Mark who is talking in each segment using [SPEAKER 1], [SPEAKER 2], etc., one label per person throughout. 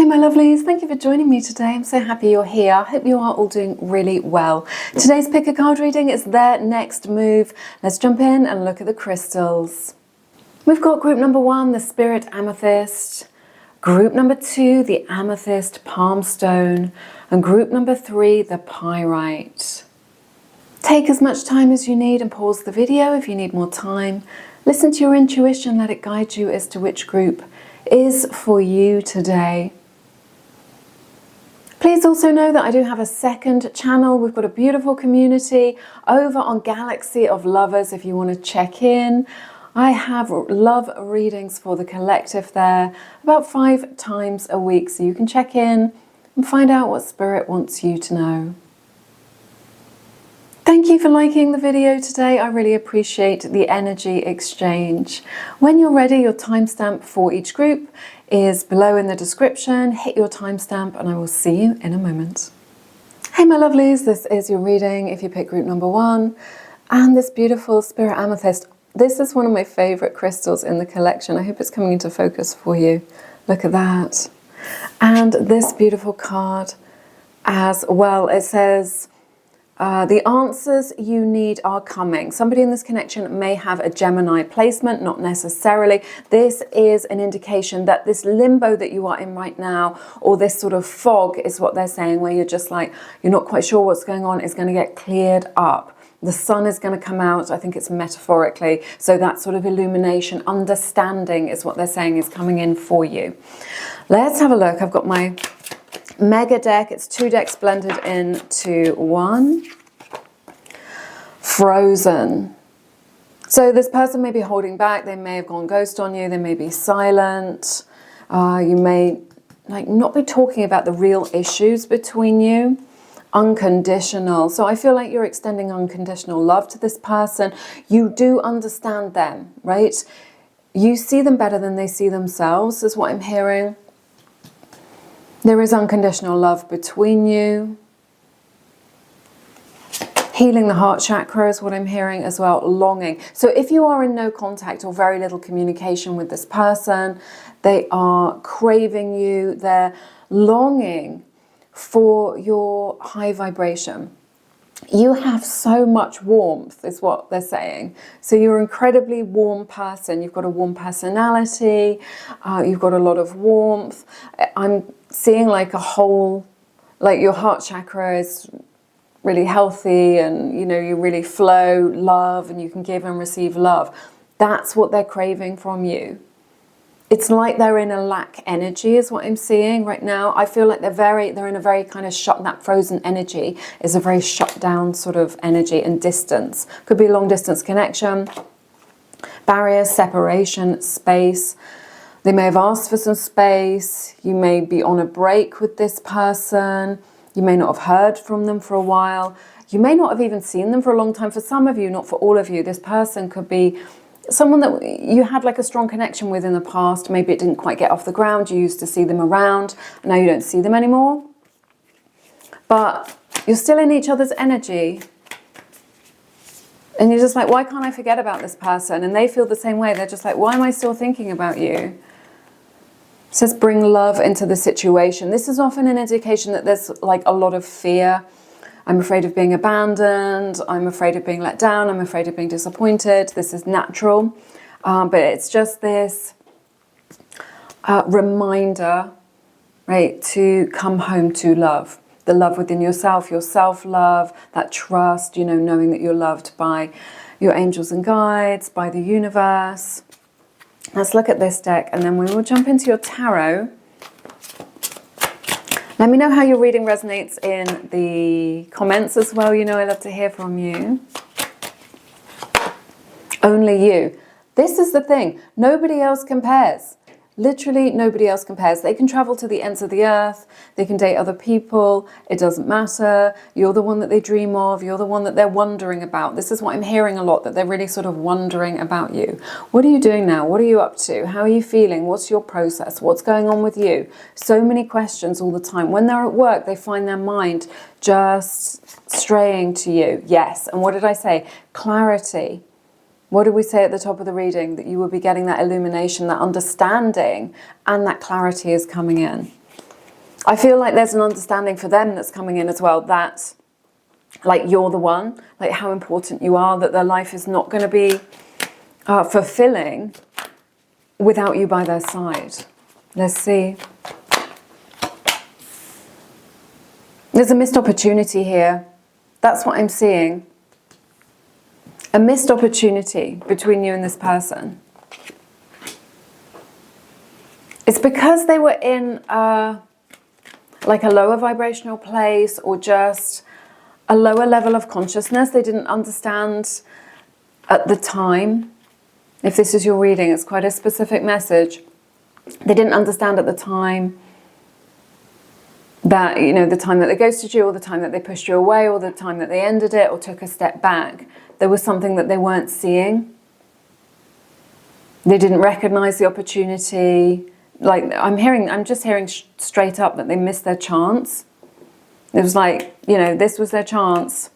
[SPEAKER 1] Hey my lovelies, thank you for joining me today. I'm so happy you're here. I hope you are all doing really well. Today's pick a card reading is their next move. Let's jump in and look at the crystals. We've got group number 1, the Spirit Amethyst. Group number 2, the Amethyst Palm Stone. And group number 3, the Pyrite. Take as much time as you need and pause the video if you need more time. Listen to your intuition, let it guide you as to which group is for you today. Please also know that I do have a second channel. We've got a beautiful community over on Galaxy of Lovers if you want to check in. I have love readings for the collective there about 5 times a week, so you can check in and find out what Spirit wants you to know. Thank you for liking the video today. I really appreciate the energy exchange. When you're ready, your timestamp for each group is below in the description. Hit your timestamp and I will see you in a moment. Hey my lovelies, this is your reading if you pick group number 1. And this beautiful Spirit Amethyst. This is one of my favorite crystals in the collection. I hope it's coming into focus for you. Look at that. And this beautiful card as well. It says, the answers you need are coming. Somebody in this connection may have a Gemini placement, not necessarily. This is an indication that this limbo that you are in right now, or this sort of fog is what they're saying, where you're just like, you're not quite sure what's going on, is going to get cleared up. The sun is going to come out, I think it's metaphorically. So that sort of illumination, understanding is what they're saying is coming in for you. Let's have a look. I've got my mega deck. It's 2 decks blended into one. Frozen. So this person may be holding back. They may have gone ghost on you. They may be silent. You may not be talking about the real issues between you. Unconditional. So I feel like you're extending unconditional love to this person. You do understand them, right? You see them better than they see themselves, is what I'm hearing. There is unconditional love between you. Healing the heart chakra is what I'm hearing as well. Longing. So if you are in no contact or very little communication with this person, they are craving you. They're longing for your high vibration. You have so much warmth is what they're saying. So you're an incredibly warm person. You've got a warm personality. You've got a lot of warmth. I'm seeing like a whole, like your heart chakra is really healthy, and you know, you really flow love and you can give and receive love. That's what they're craving from you. It's like they're in a lack energy is what I'm seeing right now. I feel like they're in a very kind of shut, that frozen energy is a very shut down sort of energy and distance. Could be a long distance connection, barriers, separation, space. They may have asked for some space. You may be on a break with this person. You may not have heard from them for a while. You may not have even seen them for a long time. For some of you, not for all of you, this person could be someone that you had like a strong connection with in the past. Maybe it didn't quite get off the ground. You used to see them around. Now you don't see them anymore. But you're still in each other's energy. And you're just like, why can't I forget about this person? And they feel the same way. They're just like, why am I still thinking about you? It says bring love into the situation. This is often an indication that there's like a lot of fear. I'm afraid of being abandoned. I'm afraid of being let down. I'm afraid of being disappointed. This is natural. But it's just this reminder, right, to come home to love. The love within yourself, your self-love, that trust, you know, knowing that you're loved by your angels and guides, by the universe. Let's look at this deck and then we will jump into your tarot. Let me know how your reading resonates in the comments as well. You know, I love to hear from you. Only you. This is the thing. Nobody else compares. Literally nobody else compares. They can travel to the ends of the earth. They can date other people. It doesn't matter. You're the one that they dream of. You're the one that they're wondering about. This is what I'm hearing a lot, that they're really sort of wondering about you. What are you doing now? What are you up to? How are you feeling? What's your process? What's going on with you? So many questions all the time. When they're at work, they find their mind just straying to you. Yes. And what did I say? Clarity. What did we say at the top of the reading? That you will be getting that illumination, that understanding, and that clarity is coming in. I feel like there's an understanding for them that's coming in as well, that like you're the one, like how important you are, that their life is not going to be fulfilling without you by their side. Let's see. There's a missed opportunity here. That's what I'm seeing. A missed opportunity between you and this person. It's because they were in like a lower vibrational place, or just a lower level of consciousness. They didn't understand at the time. If this is your reading, it's quite a specific message. They didn't understand at the time that, you know, the time that they ghosted you, or the time that they pushed you away, or the time that they ended it, or took a step back. There was something that they weren't seeing. They didn't recognize the opportunity. Like I'm just hearing straight up that they missed their chance. It was like, you know, this was their chance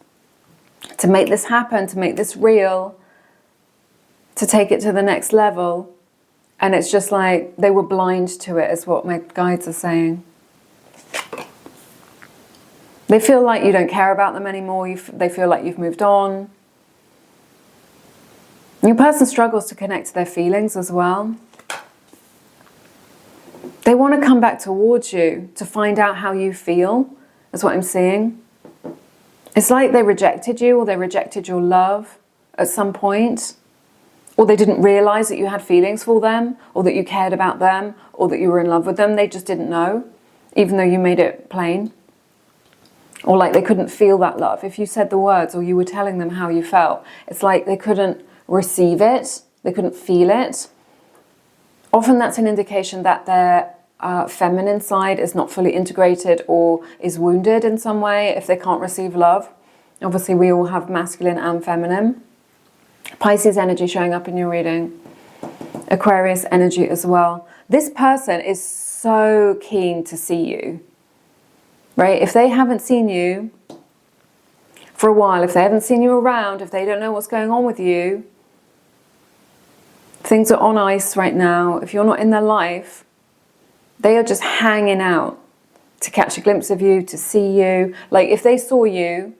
[SPEAKER 1] to make this happen, to make this real, to take it to the next level. And it's just like they were blind to it, is what my guides are saying. They feel like you don't care about them anymore. They feel like you've moved on. Your person struggles to connect to their feelings as well. They want to come back towards you to find out how you feel. That's what I'm seeing. It's like they rejected you, or they rejected your love at some point. Or they didn't realize that you had feelings for them, or that you cared about them, or that you were in love with them. They just didn't know, even though you made it plain. Or like they couldn't feel that love. If you said the words, or you were telling them how you felt, it's like they couldn't receive it. They couldn't feel it. Often that's an indication that their feminine side is not fully integrated, or is wounded in some way if they can't receive love. Obviously, we all have masculine and feminine. Pisces energy showing up in your reading. Aquarius energy as well. This person is so keen to see you, right? If they haven't seen you for a while, if they haven't seen you around, if they don't know what's going on with you, things are on ice right now. If you're not in their life, they are just hanging out to catch a glimpse of you, to see you. Like if they saw you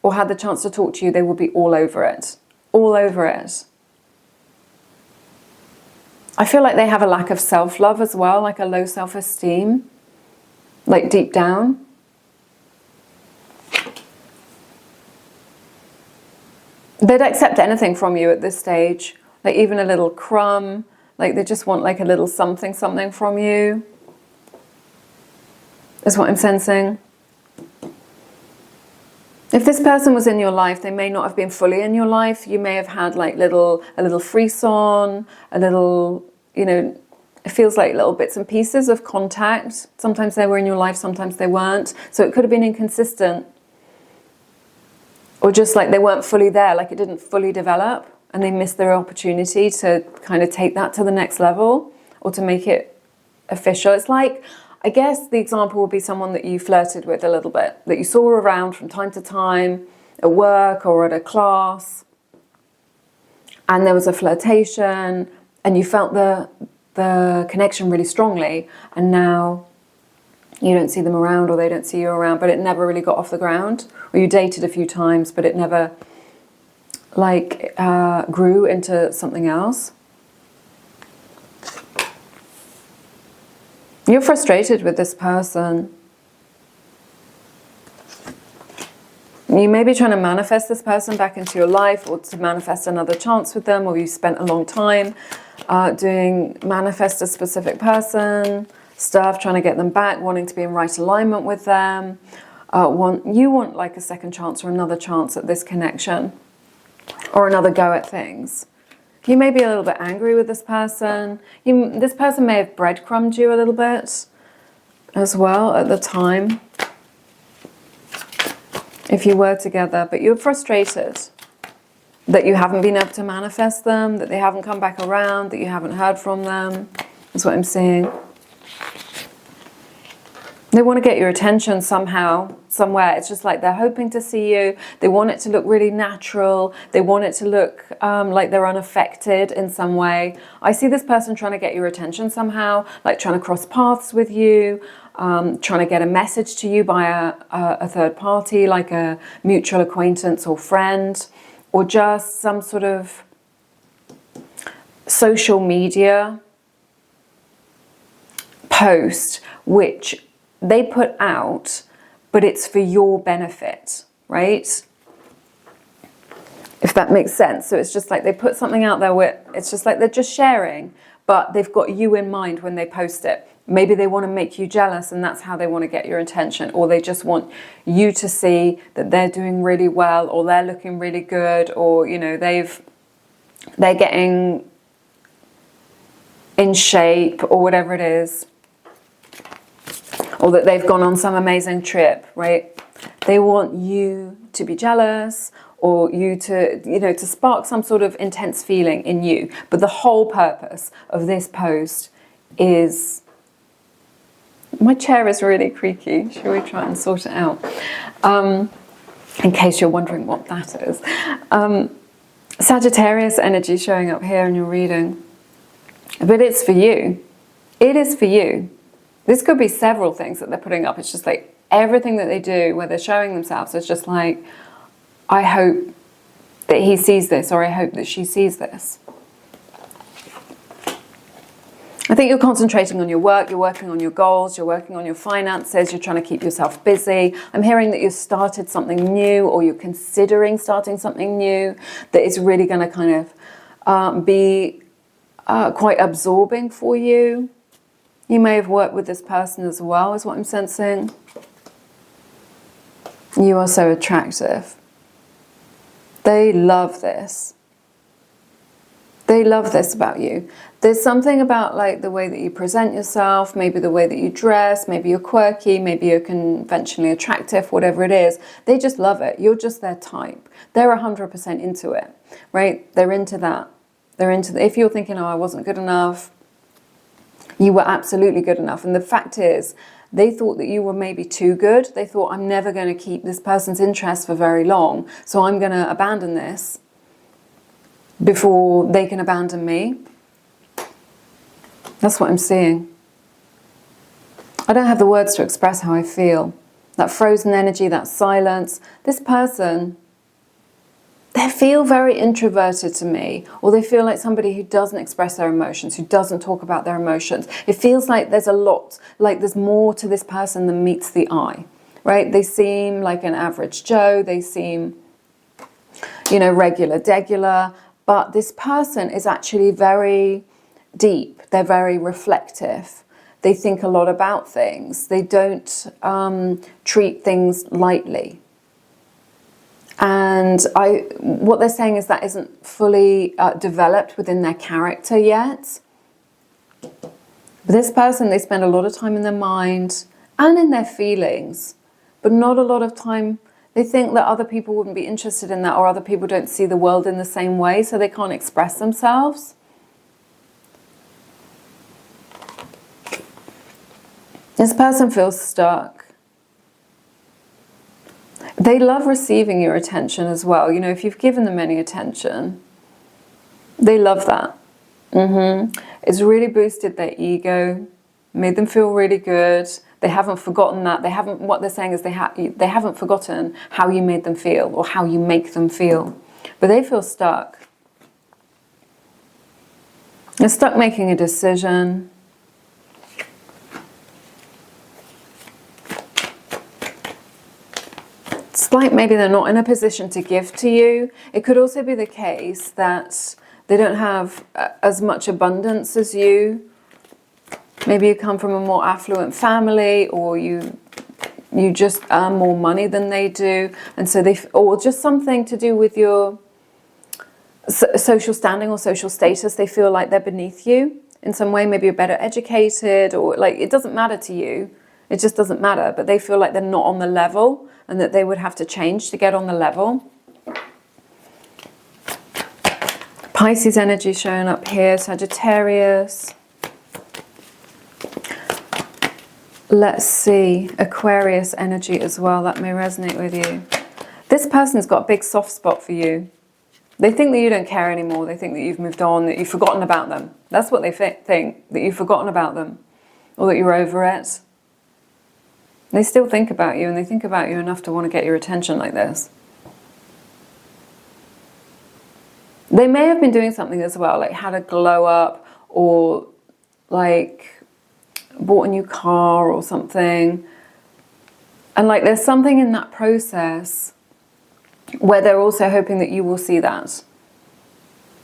[SPEAKER 1] or had the chance to talk to you, they would be all over it. All over it. I feel like they have a lack of self-love as well, like a low self-esteem, like deep down. They'd accept anything from you at this stage, like even a little crumb, like they just want like a little something from you, is what I'm sensing. If this person was in your life, they may not have been fully in your life. You may have had like a little frisson, a little, you know, it feels like little bits and pieces of contact. Sometimes they were in your life, sometimes they weren't. So it could have been inconsistent. Or just like they weren't fully there, like it didn't fully develop, and they missed their opportunity to kind of take that to the next level, or to make it official. It's like, I guess the example would be someone that you flirted with a little bit, that you saw around from time to time at work or at a class, and there was a flirtation and you felt the connection really strongly, and now you don't see them around, or they don't see you around, but it never really got off the ground. Or you dated a few times, but it never like grew into something else. You're frustrated with this person. You may be trying to manifest this person back into your life, or to manifest another chance with them, or you spent a long time doing manifest a specific person stuff, trying to get them back, wanting to be in right alignment with them. You want like a second chance or another chance at this connection, or another go at things. You may be a little bit angry with this person. This person may have breadcrumbed you a little bit as well at the time, if you were together, but you're frustrated that you haven't been able to manifest them, that they haven't come back around, that you haven't heard from them. That's what I'm seeing. They want to get your attention somehow, somewhere. It's just like they're hoping to see you. They want it to look really natural. They want it to look like they're unaffected in some way. I see this person trying to get your attention somehow, like trying to cross paths with you, trying to get a message to you by a third party, like a mutual acquaintance or friend, or just some sort of social media post which they put out, but it's for your benefit, right? If that makes sense. So it's just like they put something out there where it's just like they're just sharing, but they've got you in mind when they post it. Maybe they want to make you jealous and that's how they want to get your attention, or they just want you to see that they're doing really well, or they're looking really good, or you know they're getting in shape, or whatever it is, or that they've gone on some amazing trip, right? They want you to be jealous, or you to, you know, to spark some sort of intense feeling in you. But the whole purpose of this post is... My chair is really creaky. Shall we try and sort it out? In case you're wondering what that is. Sagittarius energy showing up here in your reading. But it's for you. It is for you. This could be several things that they're putting up. It's just like everything that they do where they're showing themselves is just like, I hope that he sees this, or I hope that she sees this. I think you're concentrating on your work, you're working on your goals, you're working on your finances, you're trying to keep yourself busy. I'm hearing that you've started something new, or you're considering starting something new that is really going to kind of be quite absorbing for you. You may have worked with this person as well, is what I'm sensing. You are so attractive. They love this. They love this about you. There's something about like the way that you present yourself, maybe the way that you dress, maybe you're quirky, maybe you're conventionally attractive, whatever it is. They just love it. You're just their type. They're 100% into it, right? They're into that. They're into if you're thinking, oh, I wasn't good enough, you were absolutely good enough. And the fact is, they thought that you were maybe too good. They thought, I'm never going to keep this person's interest for very long, so I'm going to abandon this before they can abandon me. That's what I'm seeing. I don't have the words to express how I feel. That frozen energy, that silence. This person, they feel very introverted to me, or they feel like somebody who doesn't express their emotions, who doesn't talk about their emotions. It feels like there's a lot, like there's more to this person than meets the eye, right? They seem like an average Joe. They seem, you know, regular, degular. But this person is actually very deep. They're very reflective. They think a lot about things. They don't treat things lightly. And what they're saying is that isn't fully developed within their character yet. But this person, they spend a lot of time in their mind and in their feelings, but not a lot of time. They think that other people wouldn't be interested in that, or other people don't see the world in the same way, so they can't express themselves. This person feels stuck. They love receiving your attention as well. You know, if you've given them any attention, they love that. It's really boosted their ego, made them feel really good. They haven't forgotten that. They haven't. What they're saying is they haven't forgotten how you made them feel or how you make them feel. But they feel stuck. They're stuck making a decision. It's like maybe they're not in a position to give to you. It could also be the case that they don't have as much abundance as you. Maybe you come from a more affluent family, or you just earn more money than they do, and so or just something to do with your social standing or social status. They feel like they're beneath you in some way. Maybe you're better educated, or like it doesn't matter to you. It just doesn't matter. But they feel like they're not on the level, and that they would have to change to get on the level. Pisces energy showing up here. Sagittarius. Let's see, Aquarius energy as well, that may resonate with you. This person's got a big soft spot for you. They think that you don't care anymore. They think that you've moved on, that you've forgotten about them. That's what they think, that you've forgotten about them, or that you're over it. They still think about you, and they think about you enough to want to get your attention like this. They may have been doing something as well, like had a glow up, or like bought a new car or something. And like there's something in that process where they're also hoping that you will see that.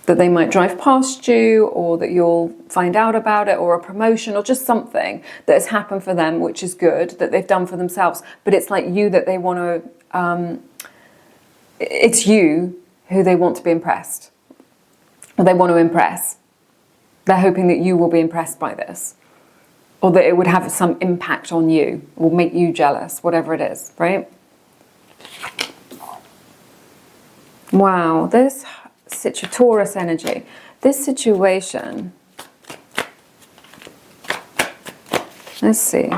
[SPEAKER 1] That they might drive past you, or that you'll find out about it, or a promotion, or just something that has happened for them, which is good, that they've done for themselves. But it's like you that they want to, it's you who they want to be impressed. Or they want to impress. They're hoping that you will be impressed by this. Or that it would have some impact on you, or make you jealous, whatever it is, right? Wow, this Taurus energy, this situation, let's see.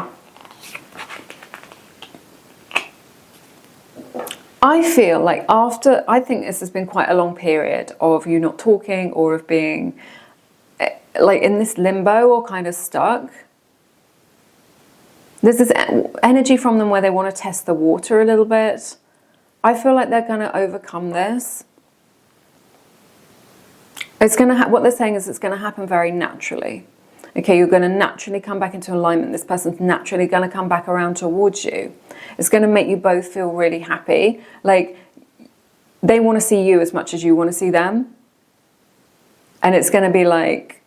[SPEAKER 1] I feel like I think this has been quite a long period of you not talking, or of being like in this limbo or kind of stuck. There's this energy from them where they want to test the water a little bit. I feel like they're going to overcome this. It's going to what they're saying is it's going to happen very naturally. Okay, you're going to naturally come back into alignment. This person's naturally going to come back around towards you. It's going to make you both feel really happy. Like they want to see you as much as you want to see them. And it's going to be like,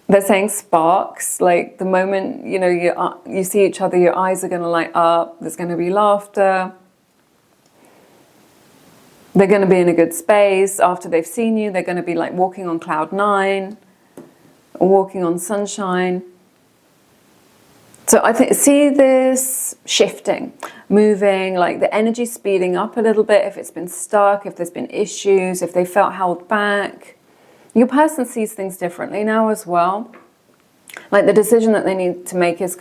[SPEAKER 1] they're saying sparks. Like the moment, you know, you see each other, your eyes are going to light up. There's going to be laughter. They're going to be in a good space. After they've seen you, they're going to be like walking on cloud 9, or walking on sunshine. So I think, see this shifting, moving, like the energy speeding up a little bit if it's been stuck, if there's been issues, if they felt held back. Your person sees things differently now as well. Like the decision that they need to make is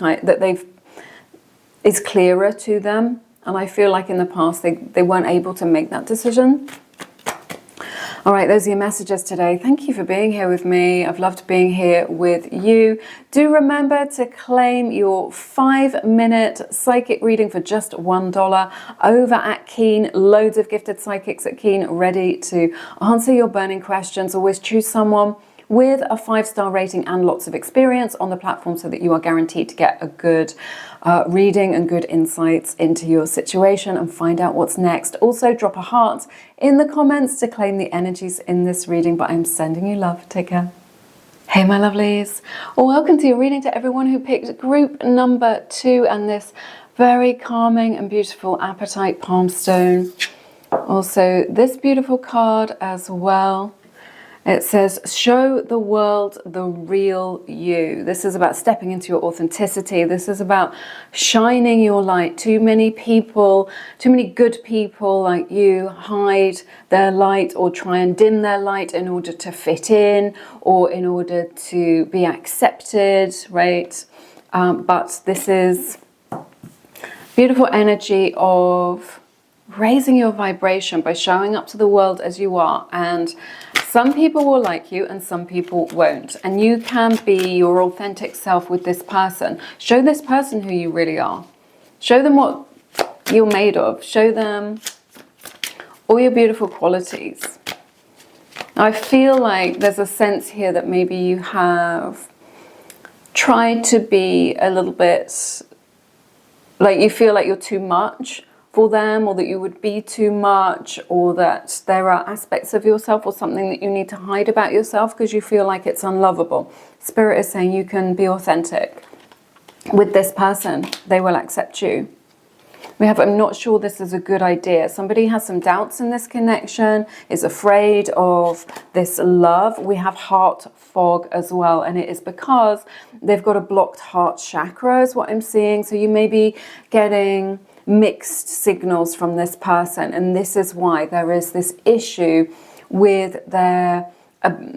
[SPEAKER 1] is clearer to them. And I feel like in the past they weren't able to make that decision. All right, those are your messages today. Thank you for being here with me. I've loved being here with you. Do remember to claim your 5-minute psychic reading for just $1 over at Keen. Loads of gifted psychics at Keen ready to answer your burning questions. Always choose someone with a 5-star rating and lots of experience on the platform so that you are guaranteed to get a good reading and good insights into your situation and find out what's next. Also, drop a heart in the comments to claim the energies in this reading, but I'm sending you love. Take care. Hey, my lovelies. Well, welcome to your reading to everyone who picked group number 2 and this very calming and beautiful Apatite Palm Stone. Also, this beautiful card as well. It says, show the world the real you. This is about stepping into your authenticity. This is about shining your light. Too many people, too many good people like you hide their light or try and dim their light in order to fit in or in order to be accepted, right? But this is beautiful energy of raising your vibration by showing up to the world as you are. And some people will like you and some people won't. And you can be your authentic self with this person. Show this person who you really are. Show them what you're made of. Show them all your beautiful qualities. I feel like there's a sense here that maybe you have tried to be a little bit, like you feel like you're too much for them, or that you would be too much, or that there are aspects of yourself or something that you need to hide about yourself because you feel like it's unlovable. Spirit is saying you can be authentic with this person. They will accept you. We have, I'm not sure this is a good idea. Somebody has some doubts in this connection, is afraid of this love. We have heart fog as well, and it is because they've got a blocked heart chakra is what I'm seeing. So you may be getting mixed signals from this person, and this is why there is this issue with their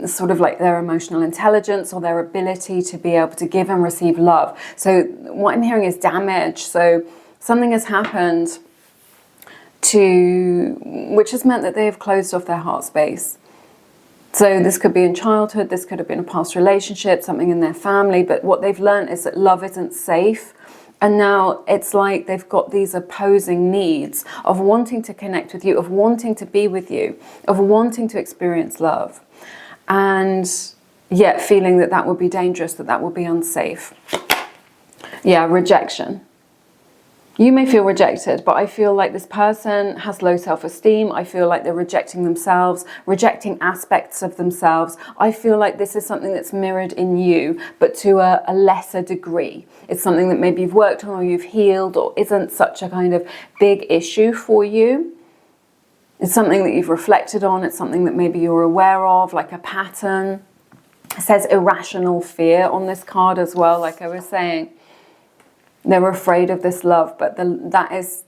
[SPEAKER 1] sort of like their emotional intelligence or their ability to be able to give and receive love. So what I'm hearing is damage. So something has happened which has meant that they have closed off their heart space. So this could be in childhood, this could have been a past relationship, something in their family, but what they've learned is that love isn't safe. And now it's like they've got these opposing needs of wanting to connect with you, of wanting to be with you, of wanting to experience love. And yet feeling that that would be dangerous, that that would be unsafe. Yeah, rejection. You may feel rejected, but I feel like this person has low self-esteem. I feel like they're rejecting themselves, rejecting aspects of themselves. I feel like this is something that's mirrored in you, but to a lesser degree. It's something that maybe you've worked on or you've healed, or isn't such a kind of big issue for you. It's something that you've reflected on. It's something that maybe you're aware of, like a pattern. It says irrational fear on this card as well, like I was saying. They're afraid of this love, but that is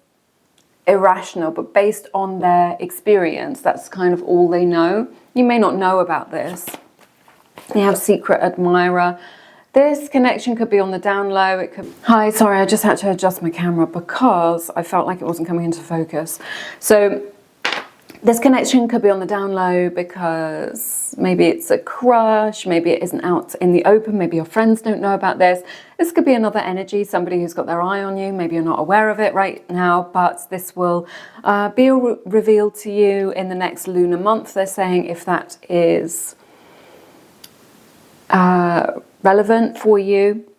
[SPEAKER 1] irrational. But based on their experience, that's kind of all they know. You may not know about this. You have secret admirer. This connection could be on the down low. It could. Hi, sorry, I just had to adjust my camera because I felt like it wasn't coming into focus. So this connection could be on the down low because maybe it's a crush, maybe it isn't out in the open, maybe your friends don't know about this. This could be another energy, somebody who's got their eye on you. Maybe you're not aware of it right now, but this will be revealed to you in the next lunar month. They're saying if that is relevant for you.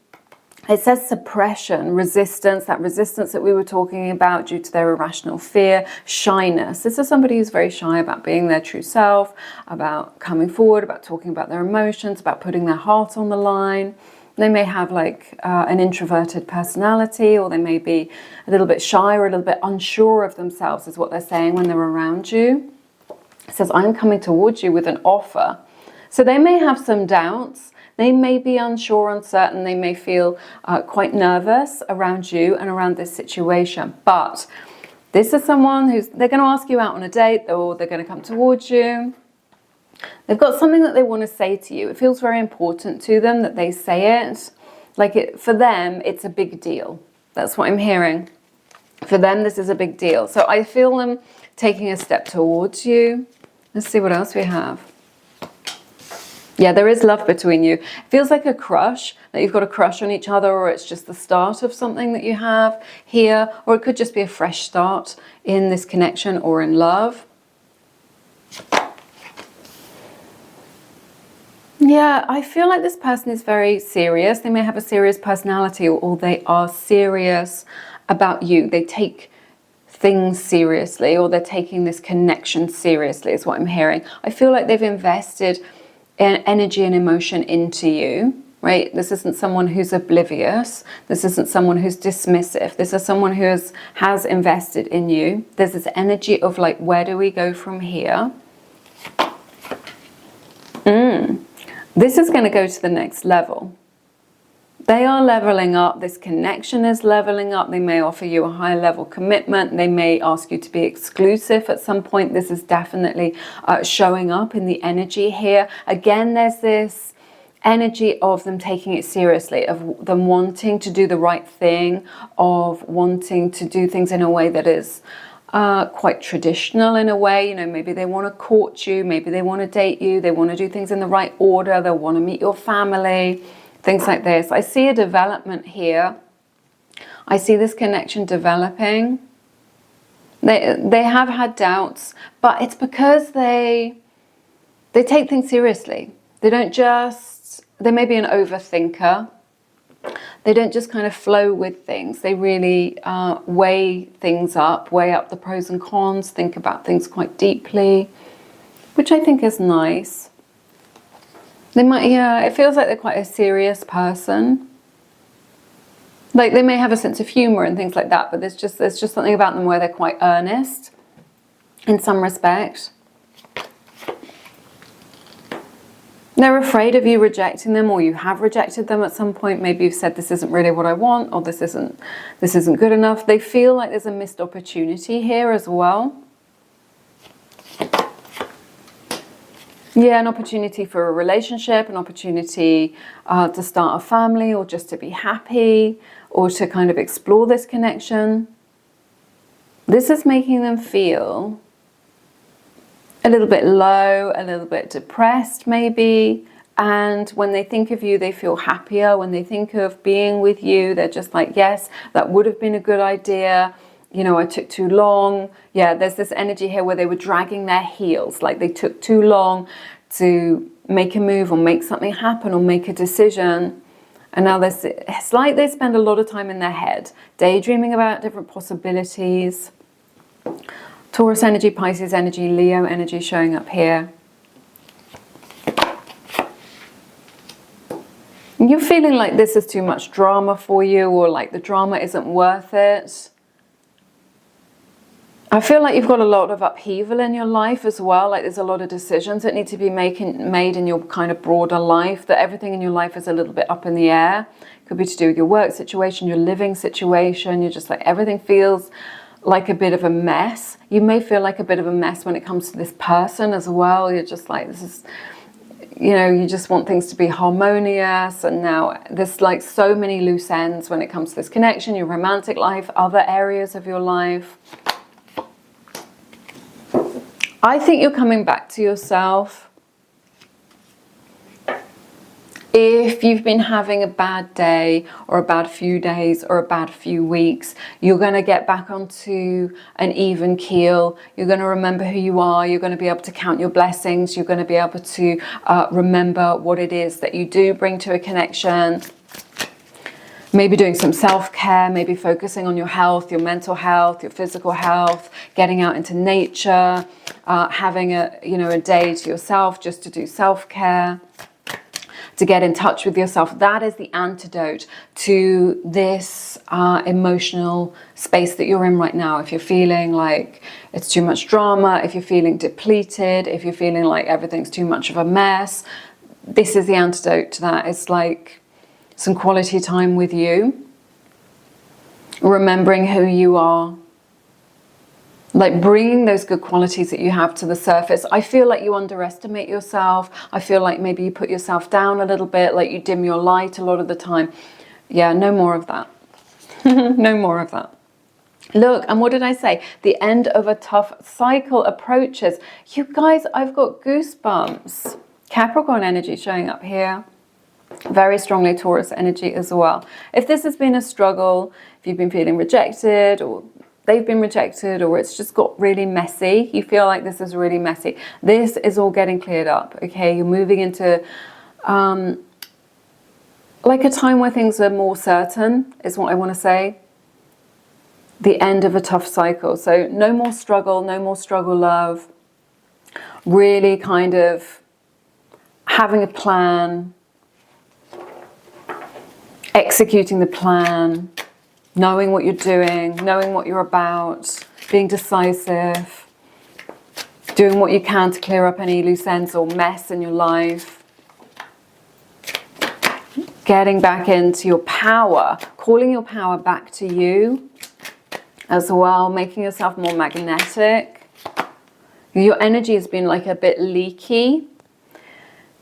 [SPEAKER 1] It says suppression, resistance, that resistance that we were talking about due to their irrational fear, shyness. This is somebody who's very shy about being their true self, about coming forward, about talking about their emotions, about putting their heart on the line. They may have like an introverted personality, or they may be a little bit shy or a little bit unsure of themselves is what they're saying when they're around you. It says, I'm coming towards you with an offer. So they may have some doubts. They may be unsure, uncertain. They may feel quite nervous around you and around this situation. But this is someone they're going to ask you out on a date, or they're going to come towards you. They've got something that they want to say to you. It feels very important to them that they say it. For them, it's a big deal. That's what I'm hearing. For them, this is a big deal. So I feel them taking a step towards you. Let's see what else we have. Yeah, there is love between you. It feels like a crush, that you've got a crush on each other, or it's just the start of something that you have here, or it could just be a fresh start in this connection or in love. Yeah, I feel like this person is very serious. They may have a serious personality, or they are serious about you. They take things seriously, or they're taking this connection seriously is what I'm hearing. I feel like they've invested energy and emotion into you, right? This isn't someone who's oblivious. This isn't someone who's dismissive. This is someone who has invested in you. There's this energy of like, where do we go from here? This is going to go to the next level. They are leveling up. This connection is leveling up. They may offer you a high level commitment. They may ask you to be exclusive at some point. This is definitely showing up in the energy here. Again, there's this energy of them taking it seriously, of them wanting to do the right thing, of wanting to do things in a way that is quite traditional in a way. You know, maybe they want to court you, maybe they want to date you, they want to do things in the right order, they'll want to meet your family. Things like this. I see a development here. I see this connection developing. They have had doubts, but it's because they take things seriously. They don't just, they may be an overthinker. They don't just kind of flow with things. They really weigh things up, weigh up the pros and cons, think about things quite deeply, which I think is nice. They might, yeah, it feels like they're quite a serious person. Like they may have a sense of humor and things like that, but there's just something about them where they're quite earnest in some respect. They're afraid of you rejecting them, or you have rejected them at some point. Maybe you've said this isn't really what I want, or this isn't good enough. They feel like there's a missed opportunity here as well. Yeah, an opportunity for a relationship, an opportunity to start a family, or just to be happy, or to kind of explore this connection. This is making them feel a little bit low, a little bit depressed maybe, And when they think of you, they feel happier. When they think of being with you, they're just like, yes, that would have been a good idea. You know, I took too long. Yeah, there's this energy here where they were dragging their heels, like they took too long to make a move or make something happen or make a decision. And now it's like they spend a lot of time in their head, daydreaming about different possibilities. Taurus energy, Pisces energy, Leo energy showing up here. You're feeling like this is too much drama for you, or like the drama isn't worth it. I feel like you've got a lot of upheaval in your life as well. Like there's a lot of decisions that need to be made in your kind of broader life, that everything in your life is a little bit up in the air. Could be to do with your work situation, your living situation. You're just like, everything feels like a bit of a mess. You may feel like a bit of a mess when it comes to this person as well. You're just like, this is, you know, you just want things to be harmonious. And now there's like so many loose ends when it comes to this connection, your romantic life, other areas of your life. I think you're coming back to yourself. If you've been having a bad day or a bad few days or a bad few weeks, you're going to get back onto an even keel. You're going to remember who you are. You're going to be able to count your blessings. You're going to be able to remember what it is that you do bring to a connection. Maybe doing some self-care, maybe focusing on your health, your mental health, your physical health, getting out into nature, having a day to yourself just to do self-care, to get in touch with yourself. That is the antidote to this emotional space that you're in right now. If you're feeling like it's too much drama, if you're feeling depleted, if you're feeling like everything's too much of a mess, this is the antidote to that. It's like some quality time with you, remembering who you are, like bringing those good qualities that you have to the surface. I feel like you underestimate yourself. I feel like maybe you put yourself down a little bit, like you dim your light a lot of the time. Yeah, no more of that. No more of that. Look, and what did I say? The end of a tough cycle approaches. You guys, I've got goosebumps. Capricorn energy showing up here. Very strongly Taurus energy as well. If this has been a struggle, if you've been feeling rejected, or they've been rejected, or it's just got really messy, you feel like this is really messy, this is all getting cleared up, okay? You're moving into like a time where things are more certain, is what I want to say. The end of a tough cycle. So no more struggle love. Really kind of having a plan, executing the plan, knowing what you're doing, knowing what you're about, being decisive, doing what you can to clear up any loose ends or mess in your life, getting back into your power, calling your power back to you as well, making yourself more magnetic. Your energy has been like a bit leaky.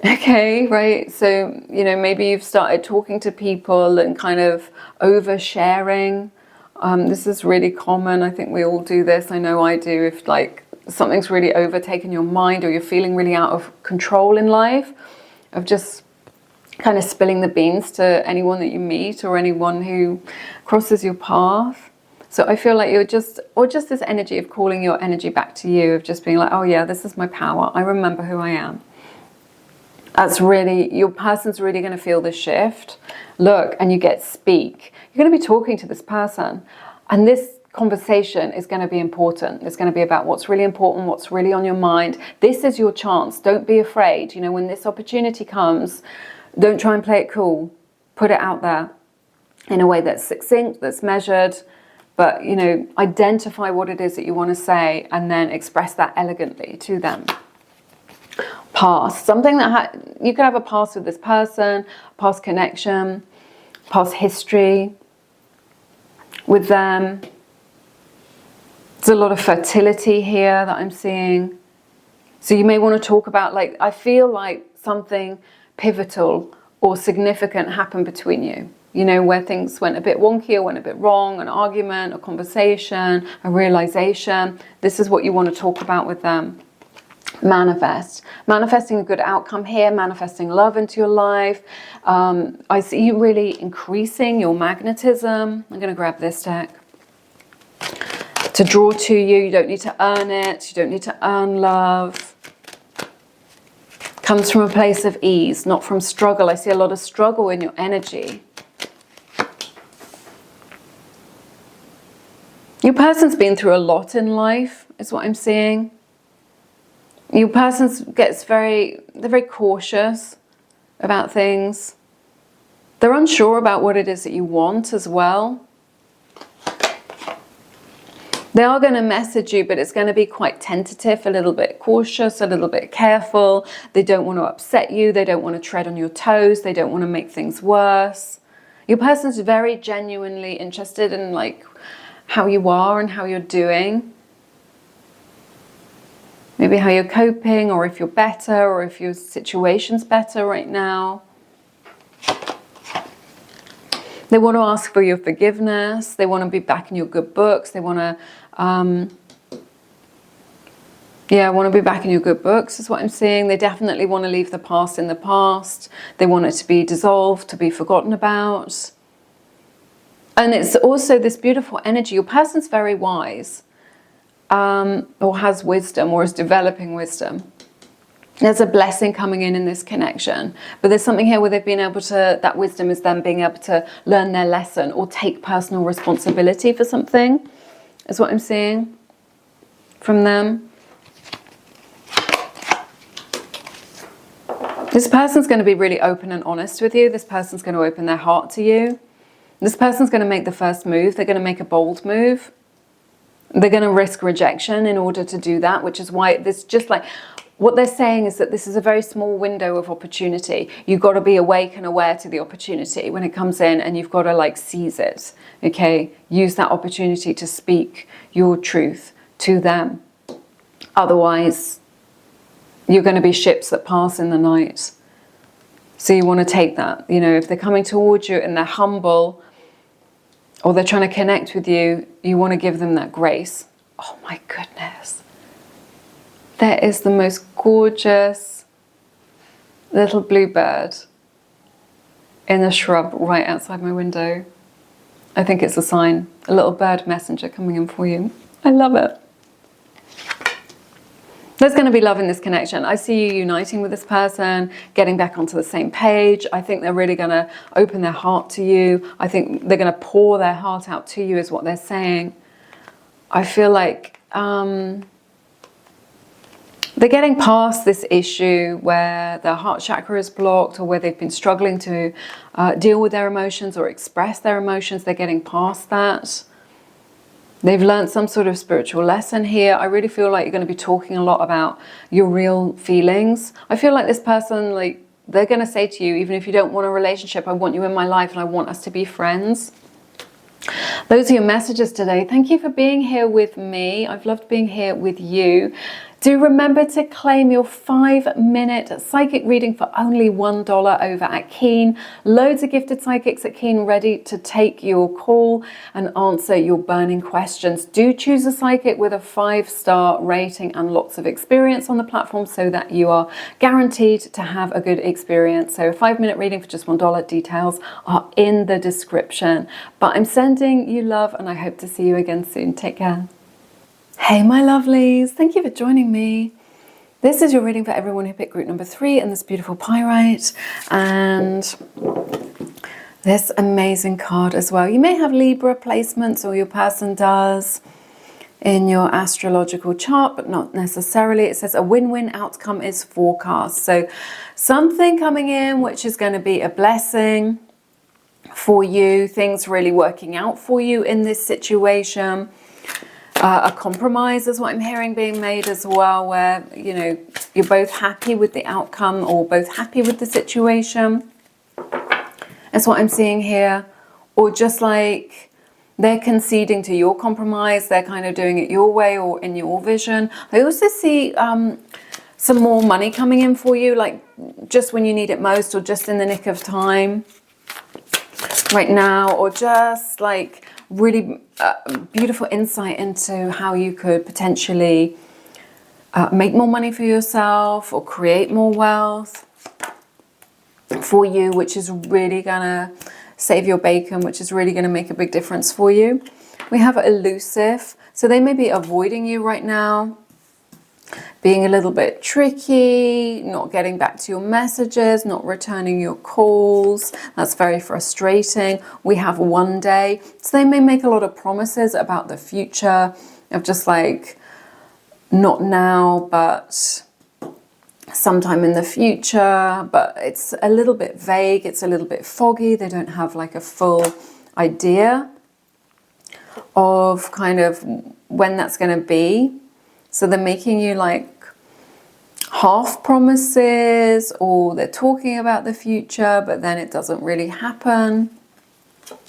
[SPEAKER 1] Okay, right, so, you know, maybe you've started talking to people and kind of oversharing. This is really common. I think we all do this. I know I do. If like something's really overtaken your mind, or you're feeling really out of control in life, of just kind of spilling the beans to anyone that you meet or anyone who crosses your path. So I feel like you're just, or just this energy of calling your energy back to you, of just being like, oh yeah, this is my power. I remember who I am. That's really, your person's really going to feel the shift. Look, and you get speak. You're going to be talking to this person, and this conversation is going to be important. It's going to be about what's really important, what's really on your mind. This is your chance. Don't be afraid. You know, when this opportunity comes, don't try and play it cool. Put it out there in a way that's succinct, that's measured, but, you know, identify what it is that you want to say and then express that elegantly to them. Past, something that you could have a past with this person, past connection, past history with them. There's a lot of fertility here that I'm seeing. So you may want to talk about, like, I feel like something pivotal or significant happened between you. You know, where things went a bit wonky or went a bit wrong, an argument, a conversation, a realization. This is what you want to talk about with them. manifesting a good outcome here, manifesting love into your life. I see you really increasing your magnetism. I'm going to grab this deck to draw to you. You don't need to earn it. You don't need to earn love. Comes from a place of ease, not from struggle. I see a lot of struggle in your energy. Your person's been through a lot in life, is what I'm seeing. Your person they're very cautious about things. They're unsure about what it is that you want as well. They are going to message you, but it's going to be quite tentative, a little bit cautious, a little bit careful. They don't want to upset you. They don't want to tread on your toes. They don't want to make things worse. Your person's very genuinely interested in like how you are and how you're doing. Maybe how you're coping, or if you're better, or if your situation's better right now. They want to ask for your forgiveness. They want to be back in your good books. They want to, want to be back in your good books is what I'm seeing. They definitely want to leave the past in the past. They want it to be dissolved, to be forgotten about. And it's also this beautiful energy. Your person's very wise. Or has wisdom, or is developing wisdom. There's a blessing coming in this connection, but there's something here where they've been able to, that wisdom is them being able to learn their lesson or take personal responsibility for something, is what I'm seeing from them. This person's going to be really open and honest with you. This person's going to open their heart to you. This person's going to make the first move. They're going to make a bold move. They're going to risk rejection in order to do that, which is why this just like what they're saying is that this is a very small window of opportunity. You've got to be awake and aware to the opportunity when it comes in, and you've got to like seize it. Okay, use that opportunity to speak your truth to them. Otherwise, you're going to be ships that pass in the night. So you want to take that. You know, if they're coming towards you and they're humble, or they're trying to connect with you, you want to give them that grace. Oh my goodness. There is the most gorgeous little bluebird in a shrub right outside my window. I think it's a sign, a little bird messenger coming in for you. I love it. There's going to be love in this connection. I see you uniting with this person, getting back onto the same page. I think they're really going to open their heart to you. I think they're going to pour their heart out to you is what they're saying. I feel like they're getting past this issue where their heart chakra is blocked, or where they've been struggling to deal with their emotions or express their emotions. They're getting past that. They've learned some sort of spiritual lesson here. I really feel like you're going to be talking a lot about your real feelings. I feel like this person, like, they're going to say to you, even if you don't want a relationship, I want you in my life and I want us to be friends. Those are your messages today. Thank you for being here with me. I've loved being here with you. Do remember to claim your 5-minute psychic reading for only $1 over at Keen. Loads of gifted psychics at Keen ready to take your call and answer your burning questions. Do choose a psychic with a 5-star rating and lots of experience on the platform so that you are guaranteed to have a good experience. So a 5-minute reading for just $1. Details are in the description. But I'm sending you love and I hope to see you again soon. Take care. Hey my lovelies, thank you for joining me. This is your reading for everyone who picked group number 3 in this beautiful pyrite and this amazing card as well. You may have Libra placements, or your person does, in your astrological chart, but not necessarily. It says a win-win outcome is forecast. So something coming in which is going to be a blessing for you, things really working out for you in this situation. A compromise is what I'm hearing being made as well, where, you know, you're both happy with the outcome or both happy with the situation. That's what I'm seeing here. Or just like they're conceding to your compromise, they're kind of doing it your way or in your vision. I also see some more money coming in for you, like just when you need it most, or just in the nick of time right now, or just like really beautiful insight into how you could potentially make more money for yourself or create more wealth for you, which is really gonna save your bacon, which is really gonna make a big difference for you. We have elusive, so they may be avoiding you right now, being a little bit tricky, not getting back to your messages, not returning your calls. That's very frustrating. We have one day, so they may make a lot of promises about the future of just like, not now, but sometime in the future, but it's a little bit vague, it's a little bit foggy. They don't have like a full idea of kind of when that's going to be. So they're making you like half promises, or they're talking about the future, but then it doesn't really happen,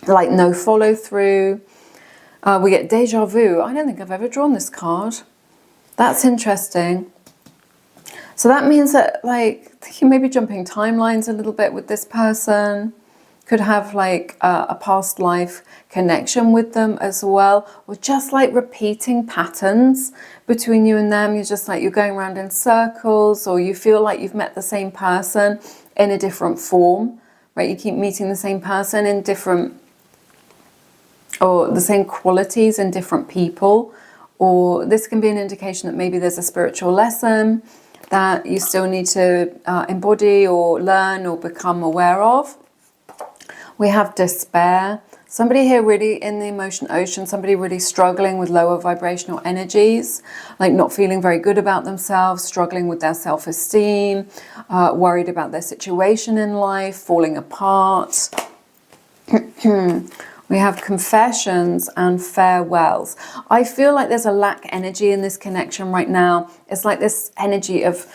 [SPEAKER 1] like no follow through. We get deja vu. I don't think I've ever drawn this card. That's interesting. So that means that like you may be jumping timelines a little bit with this person. Could have like a past life connection with them as well, or just like repeating patterns between you and them. You're just like, you're going around in circles, or you feel like you've met the same person in a different form, right? You keep meeting the same person in different, or the same qualities in different people. Or this can be an indication that maybe there's a spiritual lesson that you still need to embody or learn or become aware of. We have despair. Somebody here really in the emotion ocean, somebody really struggling with lower vibrational energies, like not feeling very good about themselves, struggling with their self-esteem, worried about their situation in life, falling apart. We have confessions and farewells. I feel like there's a lack energy in this connection right now. It's like this energy of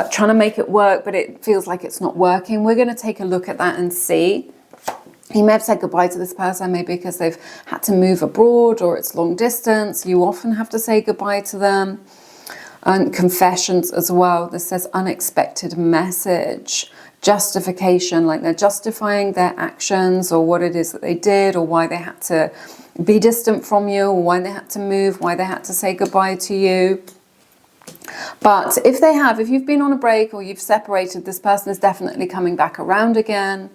[SPEAKER 1] trying to make it work, but it feels like it's not working. We're going to take a look at that and see. You may have said goodbye to this person, maybe because they've had to move abroad or it's long distance. You often have to say goodbye to them. And confessions as well. This says unexpected message. Justification, like they're justifying their actions or what it is that they did, or why they had to be distant from you, or why they had to move, why they had to say goodbye to you. But if you've been on a break or you've separated, this person is definitely coming back around again.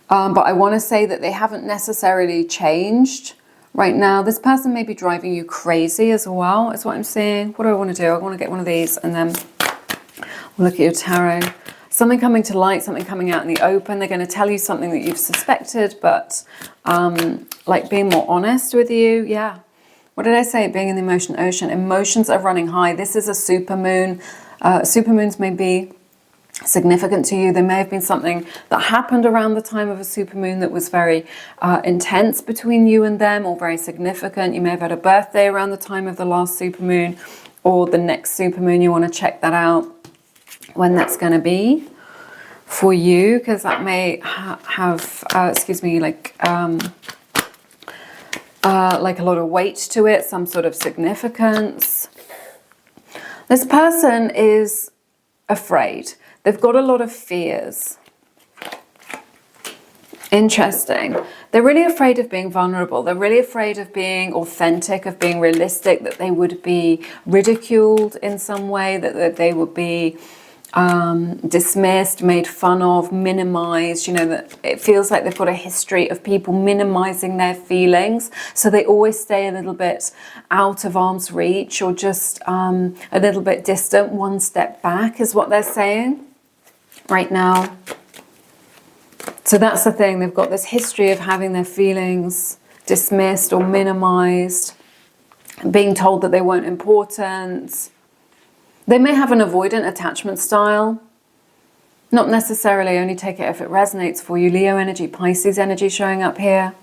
[SPEAKER 1] But I want to say that they haven't necessarily changed right now. This person may be driving you crazy as well, is what I'm seeing. What do I want to do? I want to get one of these and then we'll look at your tarot. Something coming to light, something coming out in the open. They're going to tell you something that you've suspected, but like being more honest with you. Yeah. What did I say? Being in the emotion ocean. Emotions are running high. This is a supermoon. Supermoons may be significant to you. There may have been something that happened around the time of a supermoon that was very intense between you and them, or very significant. You may have had a birthday around the time of the last supermoon, or the next supermoon. You want to check that out, when that's going to be for you, because that may have like a lot of weight to it, some sort of significance. This person is afraid. They've got a lot of fears. Interesting. They're really afraid of being vulnerable. They're really afraid of being authentic, of being realistic, that they would be ridiculed in some way, that they would be dismissed, made fun of, minimized. You know, that it feels like they've got a history of people minimizing their feelings, so they always stay a little bit out of arm's reach, or just a little bit distant, one step back is what they're saying right now. So that's the thing, they've got this history of having their feelings dismissed or minimized, being told that they weren't important. They may have an avoidant attachment style. Not necessarily, only take it if it resonates for you. Leo energy, Pisces energy showing up here.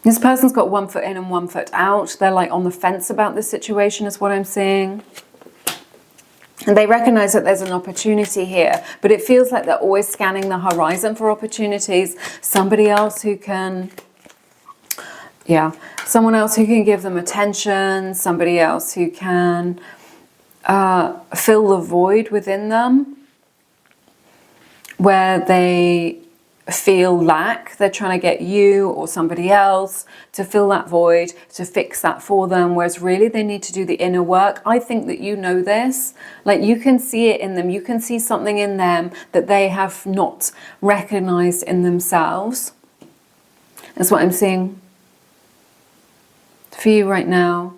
[SPEAKER 1] This person's got 1 foot in and 1 foot out. They're like on the fence about this situation is what I'm seeing. And they recognize that there's an opportunity here, but it feels like they're always scanning the horizon for opportunities. Somebody else who can... someone else who can give them attention, somebody else who can fill the void within them, where they feel lack. They're trying to get you or somebody else to fill that void, to fix that for them, whereas really they need to do the inner work. I think that you know this, like you can see it in them. You can see something in them that they have not recognized in themselves. That's what I'm seeing for you right now.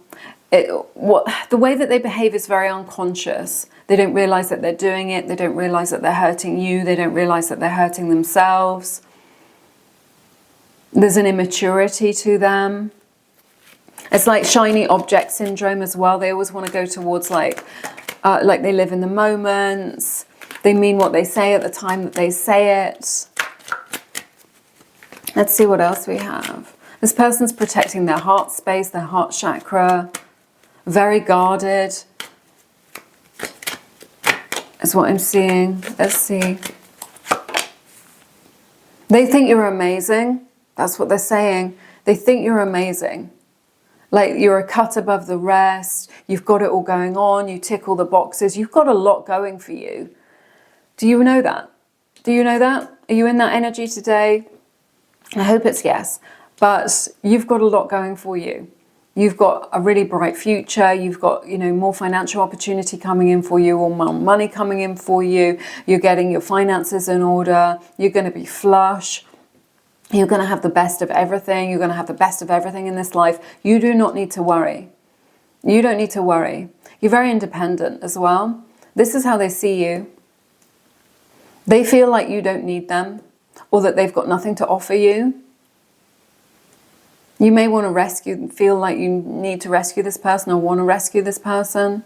[SPEAKER 1] The way that they behave is very unconscious. They don't realize that they're doing it. They don't realize that they're hurting you. They don't realize that they're hurting themselves. There's an immaturity to them. It's like shiny object syndrome as well. They always want to go towards like they live in the moment. They mean what they say at the time that they say it. Let's see what else we have. This person's protecting their heart space, their heart chakra. Very guarded. Is what I'm seeing. Let's see. They think you're amazing. That's what they're saying. They think you're amazing. Like you're a cut above the rest. You've got it all going on. You tick all the boxes. You've got a lot going for you. Do you know that? Do you know that? Are you in that energy today? I hope it's yes. But you've got a lot going for you. You've got a really bright future. You've got, more financial opportunity coming in for you, or more money coming in for you. You're getting your finances in order. You're going to be flush. You're going to have the best of everything. You're going to have the best of everything in this life. You do not need to worry. You don't need to worry. You're very independent as well. This is how they see you. They feel like you don't need them, or that they've got nothing to offer you. You may want to feel like you need to rescue this person or want to rescue this person.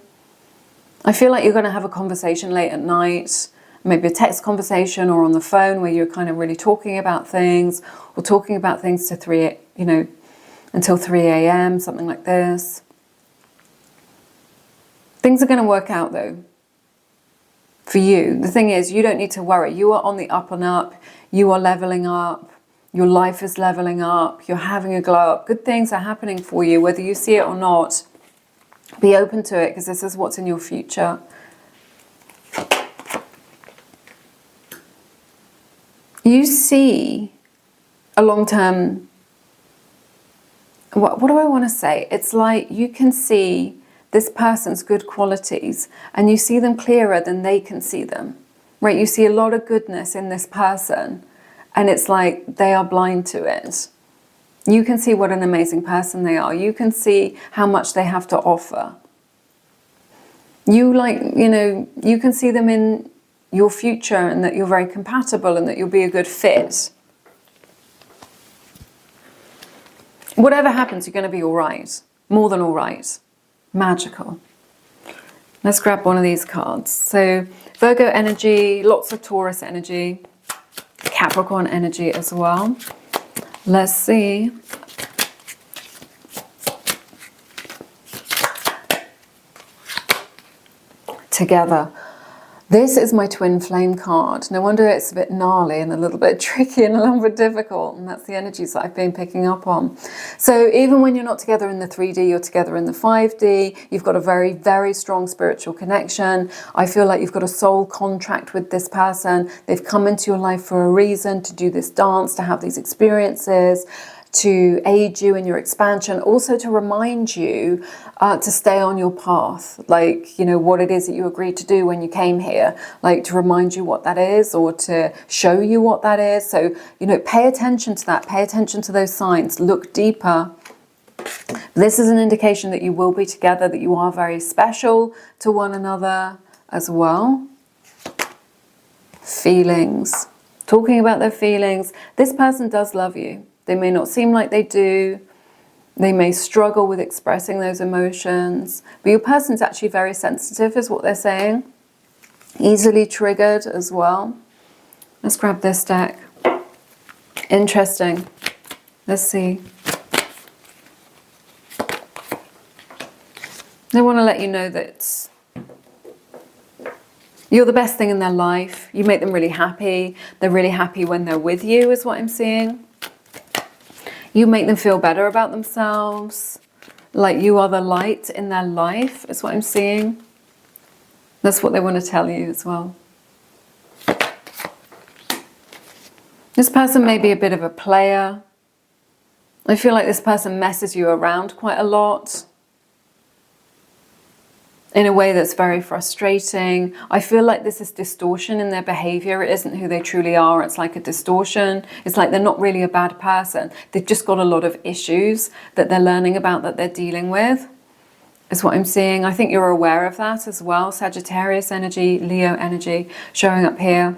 [SPEAKER 1] I feel like you're going to have a conversation late at night, maybe a text conversation or on the phone where you're kind of really talking about things, or talking about things to until 3 a.m., something like this. Things are going to work out though. For you, the thing is, you don't need to worry. You are on the up and up. You are leveling up. Your life is leveling up. You're having a glow up. Good things are happening for you, whether you see it or not. Be open to it, because this is what's in your future. You see a long-term... What do I want to say? It's like you can see this person's good qualities, and you see them clearer than they can see them. Right? You see a lot of goodness in this person, and it's like they are blind to it. You can see what an amazing person they are. You can see how much they have to offer. You can see them in your future, and that you're very compatible, and that you'll be a good fit. Whatever happens, you're going to be all right. More than all right. Magical. Let's grab one of these cards. So Virgo energy, lots of Taurus energy, Capricorn energy as well. Let's see. Together. This is my twin flame card. No wonder it's a bit gnarly and a little bit tricky and a little bit difficult. And that's the energies that I've been picking up on. So even when you're not together in the 3D, you're together in the 5D. You've got a very, very strong spiritual connection. I feel like you've got a soul contract with this person. They've come into your life for a reason, to do this dance, to have these experiences, to aid you in your expansion, also to remind you to stay on your path, what it is that you agreed to do when you came here, to remind you what that is, or to show you what that is. So, pay attention to that, pay attention to those signs, look deeper. This is an indication that you will be together, that you are very special to one another as well. Feelings, talking about their feelings. This person does love you. They may not seem like they do. They may struggle with expressing those emotions. But your person's actually very sensitive, is what they're saying. Easily triggered as well. Let's grab this deck. Interesting. Let's see. They want to let you know that you're the best thing in their life. You make them really happy. They're really happy when they're with you, is what I'm seeing. You make them feel better about themselves, like you are the light in their life, is what I'm seeing. That's what they want to tell you as well. This person may be a bit of a player. I feel like this person messes you around quite a lot in a way that's very frustrating. I feel like this is distortion in their behavior. It isn't who they truly are. It's like a distortion. It's like they're not really a bad person. They've just got a lot of issues that they're learning about, that they're dealing with, is what I'm seeing. I think you're aware of that as well. Sagittarius energy, Leo energy showing up here.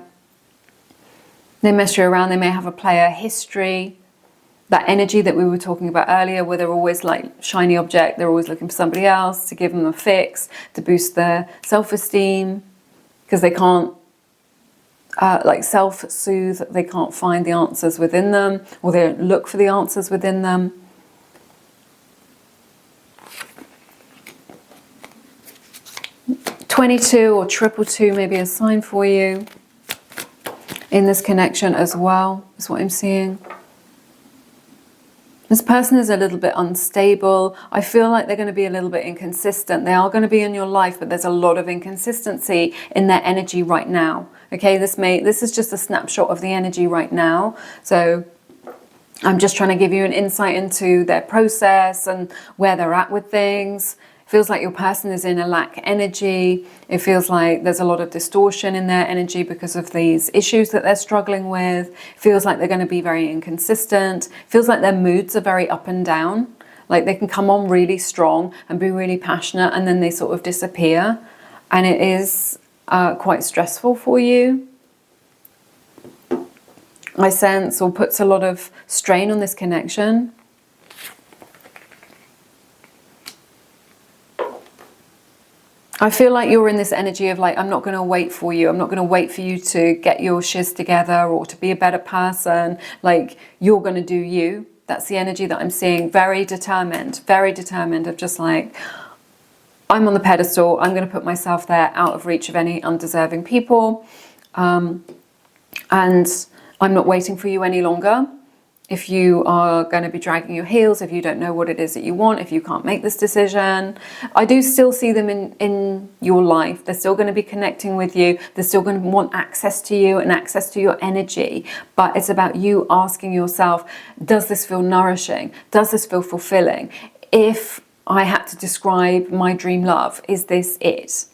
[SPEAKER 1] They mess you around. They may have a player history. That energy that we were talking about earlier, where they're always like shiny object, they're always looking for somebody else to give them a fix, to boost their self-esteem, because they can't like self-soothe, they can't find the answers within them, or they don't look for the answers within them. $22 or 222 may be a sign for you in this connection as well, is what I'm seeing. This person is a little bit unstable. I feel like they're going to be a little bit inconsistent. They are going to be in your life, but there's a lot of inconsistency in their energy right now. Okay, this is just a snapshot of the energy right now. So I'm just trying to give you an insight into their process and where they're at with things. It feels like your person is in a lack energy. It feels like there's a lot of distortion in their energy because of these issues that they're struggling with. It feels like they're going to be very inconsistent. It feels like their moods are very up and down. Like they can come on really strong and be really passionate, and then they sort of disappear. And it is quite stressful for you, I sense, or puts a lot of strain on this connection. I feel like you're in this energy of like, I'm not going to wait for you. I'm not going to wait for you to get your shiz together or to be a better person. Like, you're going to do you. That's the energy that I'm seeing. Very determined of just like, I'm on the pedestal. I'm going to put myself there out of reach of any undeserving people. And I'm not waiting for you any longer. If you are going to be dragging your heels, if you don't know what it is that you want, if you can't make this decision, I do still see them in your life. They're still going to be connecting with you. They're still going to want access to you and access to your energy. But it's about you asking yourself, does this feel nourishing? Does this feel fulfilling? If I had to describe my dream love, is this it?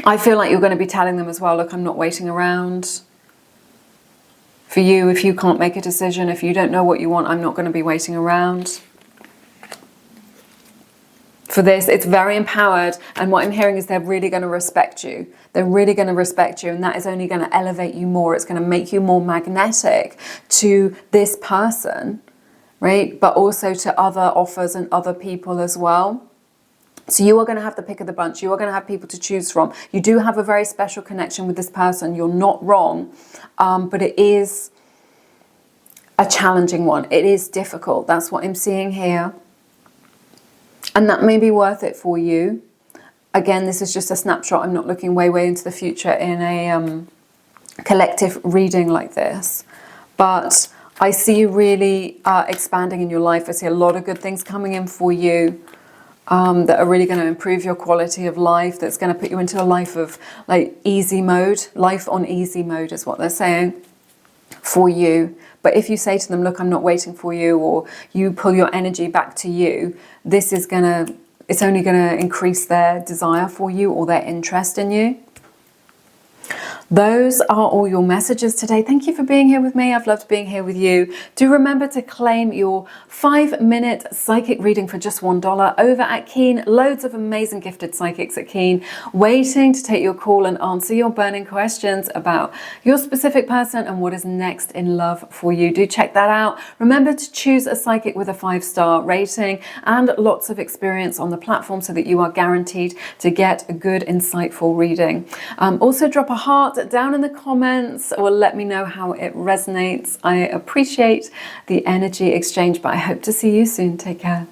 [SPEAKER 1] I feel like you're going to be telling them as well, look, I'm not waiting around for you. If you can't make a decision, if you don't know what you want, I'm not going to be waiting around for this. It's very empowered, and what I'm hearing is they're really going to respect you. They're really going to respect you, and that is only going to elevate you more. It's going to make you more magnetic to this person, right? But also to other offers and other people as well. So you are going to have the pick of the bunch. You are going to have people to choose from. You do have a very special connection with this person. You're not wrong. But it is a challenging one. It is difficult. That's what I'm seeing here. And that may be worth it for you. Again, this is just a snapshot. I'm not looking way into the future in a collective reading like this. But I see you really expanding in your life. I see a lot of good things coming in for you. That are really going to improve your quality of life, that's going to put you into a life of like easy mode. Life on easy mode is what they're saying for you. But if you say to them, look, I'm not waiting for you, or you pull your energy back to you, this is it's only going to increase their desire for you or their interest in you. Those are all your messages today. Thank you for being here with me. I've loved being here with you. Do remember to claim your 5-minute psychic reading for just $1 over at Keen. Loads of amazing gifted psychics at Keen waiting to take your call and answer your burning questions about your specific person and what is next in love for you. Do check that out. Remember to choose a psychic with a 5-star rating and lots of experience on the platform so that you are guaranteed to get a good, insightful reading. Also drop a heart down in the comments or let me know how it resonates. I appreciate the energy exchange, but I hope to see you soon. Take care.